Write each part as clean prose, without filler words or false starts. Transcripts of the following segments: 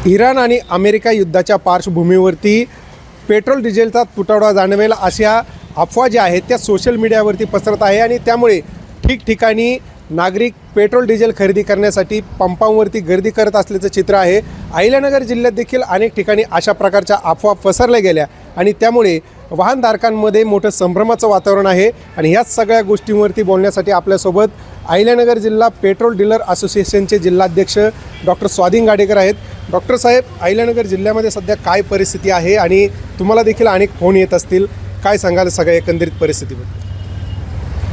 Iran आणि America युद्धाच्या पार्श्वभूमीवरती petrol डिझेलचा तुटवडा जाणवेल अशा अफवा ज्या आहेत त्या सोशल मीडियावरती पसरत आहे आणि त्यामुळे ठिकठिकाणी नागरिक पेट्रोल डिझेल खरेदी करण्यासाठी पंपांवरती गर्दी करत असल्याचं चित्र आहे। अहिल्यानगर जिल्ह्यात देखील अनेक ठिकाणी अशा प्रकारच्या अफवा पसरल्या गेल्या आणि त्यामुळे वाहनधारकांमध्ये मोठं संभ्रमाचं वातावरण आहे। आणि ह्याच सगळ्या गोष्टींवरती बोलण्यासाठी आपल्यासोबत अहिल्यानगर जिल्हा पेट्रोल डीलर असोसिएशनचे जिल्हाध्यक्ष डॉक्टर स्वाधीन गाडेकर आहेत। डॉक्टर साहेब, अहिल्यानगर जिल्ह्यामध्ये सध्या काय परिस्थिती आहे आणि तुम्हाला देखील अनेक फोन येत असतील, काय सांगाल सगळ्या एकंदरीत परिस्थितीबद्दल?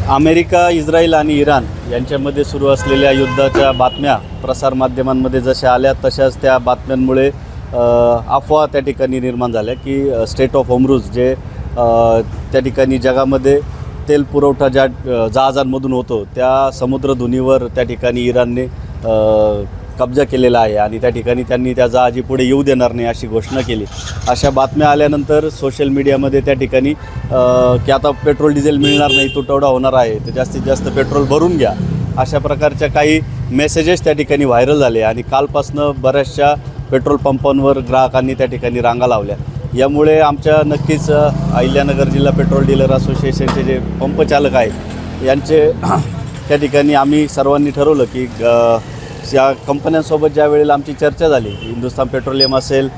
अमेरिका, इस्रायल आणि इराण यांच्यामध्ये सुरू असलेल्या युद्धाच्या बातम्या प्रसारमाध्यमांमध्ये जशा आल्या तशाच त्या बातम्यांमुळे अफवा त्या ठिकाणी निर्माण झाल्या की स्टेट ऑफ होर्मुझ जे त्या ठिकाणी जगामध्ये तेल पुरवठा ज्या जहाजांमधून होतो त्या समुद्रधुनीवर त्या ठिकाणी इराणने कब्जा केलेला आहे आणि त्या ठिकाणी त्यांनी त्या जहाजी पुढे येऊ देणार नाही अशी घोषणा केली। अशा बातम्या आल्यानंतर सोशल मीडियामध्ये त्या ठिकाणी की आता पेट्रोल डिझेल मिळणार नाही, तुटवडा होणार आहे, तर जास्तीत जास्त पेट्रोल भरून घ्या, अशा प्रकारच्या काही मेसेजेस त्या ठिकाणी व्हायरल झाले आणि कालपासनं बऱ्याचशा पेट्रोल पंपांवर ग्राहकांनी त्या ठिकाणी रांगा लावल्या। यामुळे आमच्या नक्कीच अहिल्यानगर जिल्हा पेट्रोल डीलर असोसिएशनचे जे पंपचालक आहेत यांचे त्या ठिकाणी आम्ही सर्वांनी ठरवलं की या कंपन्यांसोबत ज्या वेळेला आमची चर्चा झाली, हिंदुस्थान पेट्रोलियम असेल,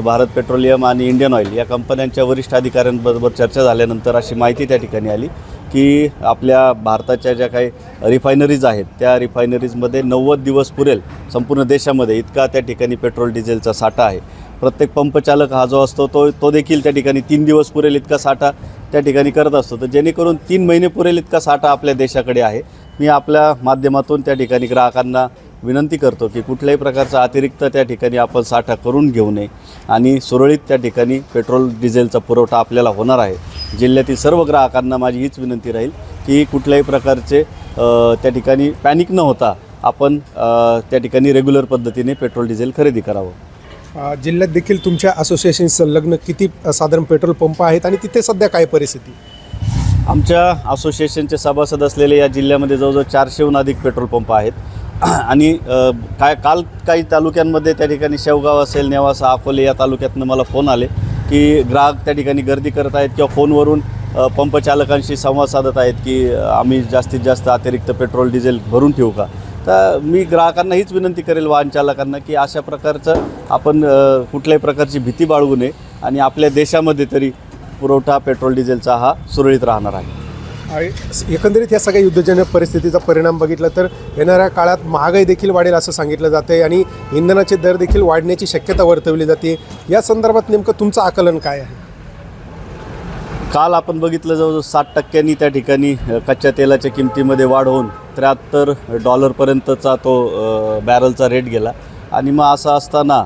भारत पेट्रोलियम आणि इंडियन ऑइल या कंपन्यांच्या वरिष्ठ अधिकाऱ्यांबरोबर चर्चा झाल्यानंतर अशी माहिती त्या ठिकाणी आली की आपल्या भारताच्या ज्या काही रिफायनरीज आहेत त्या रिफायनरीजमध्ये 90 दिवस पुरेल संपूर्ण देशामध्ये इतका त्या ठिकाणी पेट्रोल डिझेलचा साठा आहे। प्रत्येक पंपचालक हा जो असतो तो देखील त्या ठिकाणी 3 दिवस पुरेल इतका साठा त्या ठिकाणी करत असतो, तर जेणेकरून 3 महिने पुरेल इतका साठा आपल्या देशाकडे आहे। मी आपल्या माध्यमातून त्या ठिकाणी ग्राहकांना विनंती करतो की कुठल्याही प्रकारचा अतिरिक्त त्या ठिकाणी आपण साठा करून घेऊ नये आणि सुरळीत त्या ठिकाणी पेट्रोल डिझेलचा पुरवठा आपल्याला होणार आहे। जिल्ह्यातील सर्व ग्राहकांना माझी हीच विनंती राहील की कुठल्याही प्रकारचे त्या ठिकाणी पॅनिक न होता आपण त्या ठिकाणी रेग्युलर पद्धतीने पेट्रोल डिझेल खरेदी करावं। जिल्ह्यात देखील तुमच्या असोसिएशन संलग्न किती साधारण पेट्रोल पंप आहेत आणि तिथे सध्या काय परिस्थिती? आमच्या असोसिएशनचे सभासद असलेले या जिल्ह्यामध्ये जवळजवळ 400हून अधिक पेट्रोल पंप आहेत आणि काल काही तालुक्यांमध्ये त्या ठिकाणी शेवगाव असेल, नेवासा, अकोले या तालुक्यातनं मला फोन आले की ग्राहक त्या ठिकाणी गर्दी करत आहेत किंवा फोनवरून पंपचालकांशी संवाद साधत आहेत की आम्ही जास्तीत जास्त अतिरिक्त पेट्रोल डिझेल भरून ठेवू का। तर मी ग्राहकांना हीच विनंती करेल, वाहन चालकांना, की अशा प्रकारचं आपण कुठल्याही प्रकारची भीती बाळगू नये आणि आपल्या देशामध्ये तरी पुरवठा पेट्रोल डिझेलचा हा सुरळीत राहणार आहे। एकंदरीत या सगळ्या युद्धजन्य परिस्थितीचा परिणाम बघितला तर येणाऱ्या काळात महागाई देखील वाढेल असं सांगितलं जाते आणि इंधनाचे दर देखील वाढण्याची शक्यता वर्तवली जाते। या संदर्भात नेमकं तुमचं आकलन काय आहे? काल आपण बघितलं जवळजवळ 60% त्या ठिकाणी कच्च्या तेलाच्या किमतीमध्ये वाढ होऊन $73पर्यंतचा तो बॅरलचा रेट गेला आणि मग असं असताना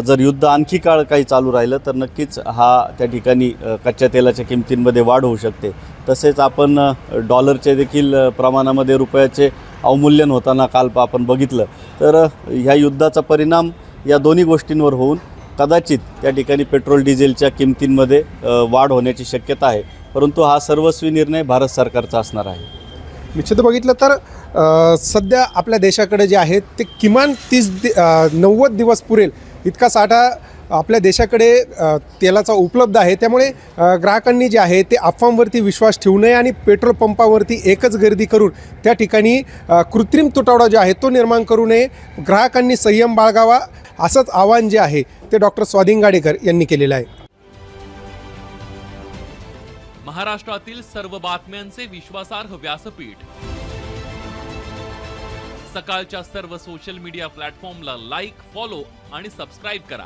जर युद्ध आणखी काळ काही चालू राहिलं तर नक्कीच हा त्या ठिकाणी कच्च्या तेलाच्या किमतींमध्ये वाढ होऊ शकते। तसेच आपण डॉलरचे देखील प्रमाणामध्ये रुपयाचे अवमूल्यन होताना काल आपण बघितलं तर ह्या युद्धाचा परिणाम या दोन्ही गोष्टींवर होऊन कदाचित त्या ठिकाणी पेट्रोल डिझेलच्या किमतींमध्ये वाढ होण्याची शक्यता आहे, परंतु हा सर्वस्वी निर्णय भारत सरकारचा असणार आहे। निश्चित बघितलं तर सध्या आपल्या देशाकडे जे आहे ते किमान 90 दिवस पुरेल इतका साठा आपल्या देशाकडे तेलाचा उपलब्ध आहे। त्यामुळे ग्राहकांनी जे आहे ते अफवांवरती विश्वास ठेवू नये आणि पेट्रोल पंपावरती एकच गर्दी करून त्या ठिकाणी कृत्रिम तुटवडा जो आहे तो निर्माण करू नये, ग्राहकांनी संयम बाळगावा असंच आवाहन जे आहे ते डॉक्टर स्वाधीन गाडेकर यांनी केलेलं आहे। महाराष्ट्रातील सर्व बातम्यांचे विश्वासार्ह व्यासपीठ सकाळच्या सर्व सोशल मीडिया प्लॅटफॉर्मला लाईक, फॉलो आणि सबस्क्राईब करा।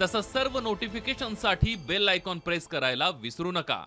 तसंच सर्व नोटिफिकेशनसाठी बेल आयकॉन प्रेस करायला विसरू नका।